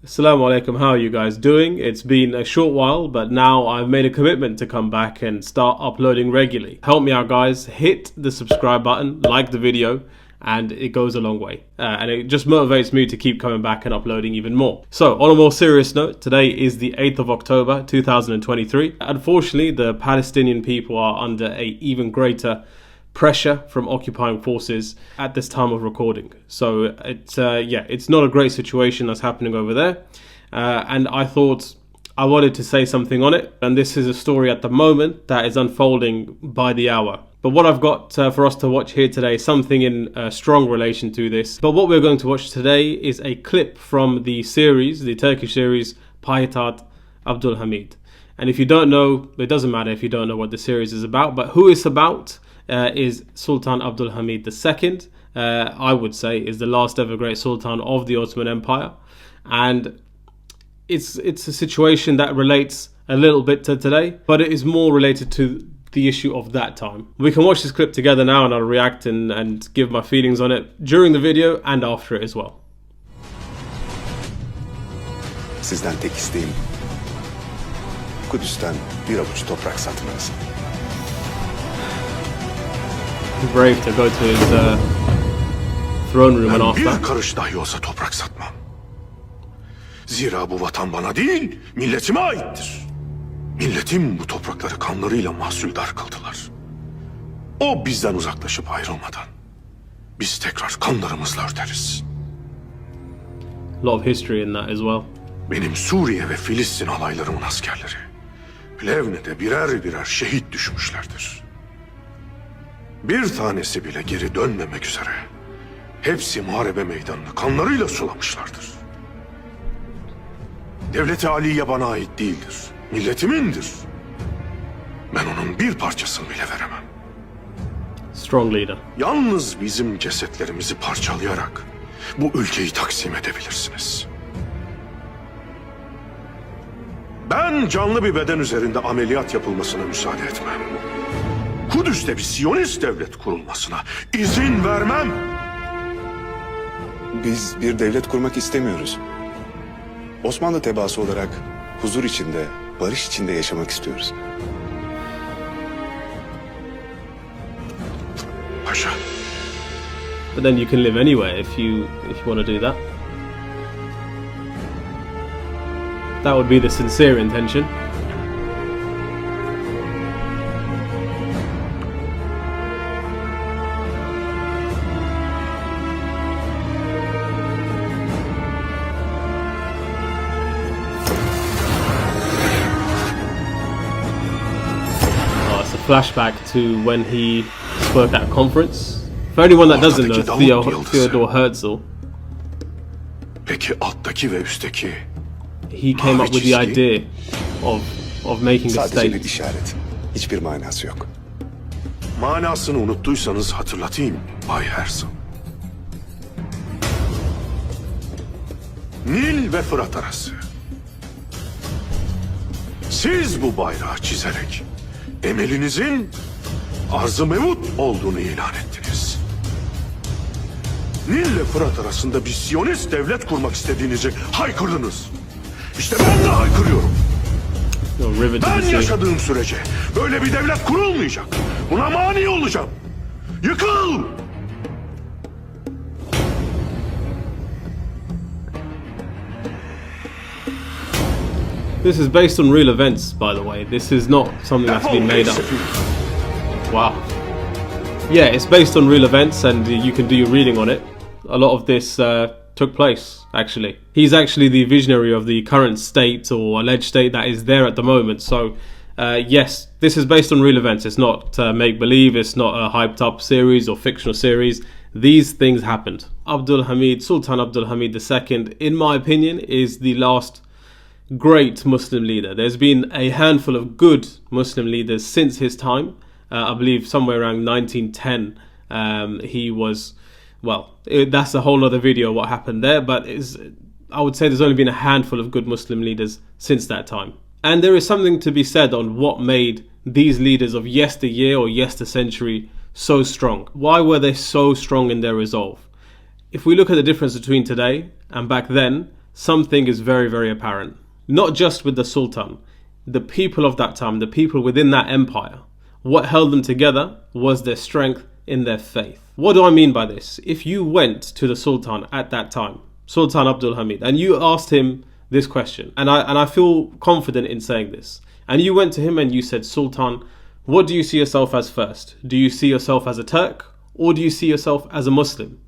Assalamu alaikum, how are you guys doing? It's been a short while, but now I've made a commitment to come back and start uploading regularly. Help me out guys, hit the subscribe button, like the video, and it goes a long way. And it just motivates me to keep coming back and uploading even more. So on a more serious note, today is the 8th of October 2023. Unfortunately, the Palestinian people are under a even greater pressure from occupying forces at this time of recording. So it's not a great situation that's happening over there, and I thought I wanted to say something on it. And this is a story at the moment that is unfolding by the hour. But what I've got for us to watch here today is something in strong relation to this. But what we're going to watch today is a clip from the series, the Turkish series Payitaht Abdulhamid. And if you don't know, it doesn't matter if you don't know what the series is about, but who it's about is Sultan Abdul Hamid II. I would say is the last ever great Sultan of the Ottoman Empire, and it's a situation that relates a little bit to today, but it is more related to the issue of that time. We can watch this clip together now, and I'll react and give my feelings on it during the video and after it as well. Sizden tek isteğim Kudüs'ten bir avuç toprak satmanız. Brave to go to his throne room and ask that. Bir karış dahi olsa toprak satmam. Zira bu vatan bana değil, milletime aittir. Milletim bu toprakları kanlarıyla mahsuldar kıldılar. O bizden uzaklaşıp ayrılmadan biz tekrar kanlarımızla örteriz. A lot of history in that as well. Benim Suriye ve Filistin alaylarımın askerleri Plevne'de birer birer şehit düşmüşlerdir. Bir tanesi bile geri dönmemek üzere hepsi muharebe meydanını kanlarıyla sulamışlardır. Devlet-i Aliye bana ait değildir, milletimindir. Ben onun bir parçasını bile veremem. Strong leader. Yalnız bizim cesetlerimizi parçalayarak bu ülkeyi taksim edebilirsiniz. Ben canlı bir beden üzerinde ameliyat yapılmasına müsaade etmem. Kudüs'te bir Siyonist devlet kurulmasına izin vermem. Biz bir devlet kurmak istemiyoruz. Osmanlı tebaası olarak huzur içinde, barış içinde yaşamak istiyoruz. Paşa. But then you can live anywhere if you want to do that. That would be the sincere intention. Flashback to when he spoke at a conference. For anyone that doesn't know, Theodor Herzl, Peki alttaki ve üstteki he came up with the idea of making a Sadece bir state. işaret. Hiçbir manası yok. manasını unuttuysanız hatırlatayım Bay Herzl. Nil ve Fırat arası. Siz bu bayrağı çizerek emelinizin arz-ı mevut olduğunu ilan ettiniz. Nil ile Fırat arasında bir Siyonist devlet kurmak istediğinizi haykırdınız. İşte ben de haykırıyorum. Ben yaşadığım sürece böyle bir devlet kurulmayacak. Buna mani olacağım. Yıkıl! This is based on real events, by the way. This is not something that's been made up. Wow. Yeah, it's based on real events, and you can do your reading on it. A lot of this took place, actually. He's actually the visionary of the current state or alleged state that is there at the moment. So, yes, this is based on real events. It's not make-believe. It's not a hyped-up series or fictional series. These things happened. Abdulhamid, Sultan Abdulhamid II, in my opinion, is the last great Muslim leader. There's been a handful of good Muslim leaders since his time. I believe somewhere around 1910 he was, well, that's a whole other video what happened there, but I would say there's only been a handful of good Muslim leaders since that time. And there is something to be said on what made these leaders of yesteryear or yestercentury so strong. Why were they so strong in their resolve? If we look at the difference between today and back then, something is very, very apparent. Not just with the Sultan, the people of that time, the people within that empire. What held them together was their strength in their faith. What do I mean by this? If you went to the Sultan at that time, Sultan Abdul Hamid, and you asked him this question, and I feel confident in saying this, and you went to him and you said, Sultan, what do you see yourself as first? Do you see yourself as a Turk, or do you see yourself as a Muslim?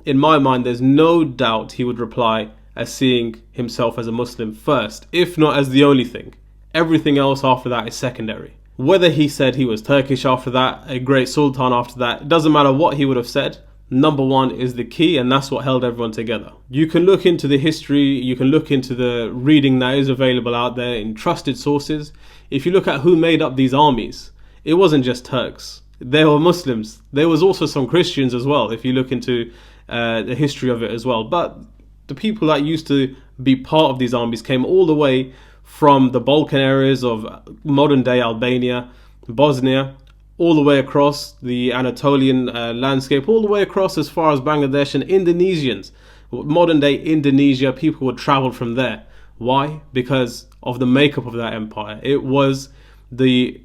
In my mind, there's no doubt he would reply as seeing himself as a Muslim first, if not as the only thing. Everything else after that is secondary. Whether he said he was Turkish after that, a great Sultan after that, it doesn't matter what he would have said. Number one is the key, and that's what held everyone together. You can look into the history, you can look into the reading that is available out there in trusted sources. If you look at who made up these armies, it wasn't just Turks. There were Muslims. There was also some Christians as well, if you look into the history of it as well. But the people that used to be part of these armies came all the way from the Balkan areas of modern day Albania, Bosnia, all the way across the Anatolian landscape, all the way across as far as Bangladesh and Indonesians. Modern day Indonesia, people would travel from there. Why? Because of the makeup of that empire. It was the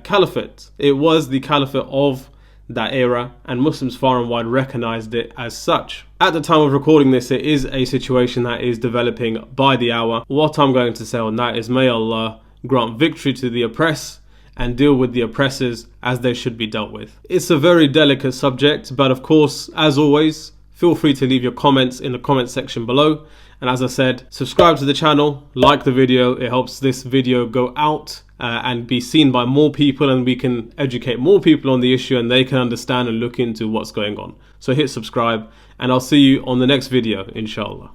caliphate. It was the caliphate of that era, and Muslims far and wide recognized it as such. At the time of recording this, it is a situation that is developing by the hour. What I'm going to say on that is, may Allah grant victory to the oppressed and deal with the oppressors as they should be dealt with. It's a very delicate subject, but of course, as always, feel free to leave your comments in the comment section below. And as I said, subscribe to the channel, like the video. It helps this video go out and be seen by more people, and we can educate more people on the issue and they can understand and look into what's going on. So hit subscribe, and I'll see you on the next video, inshallah.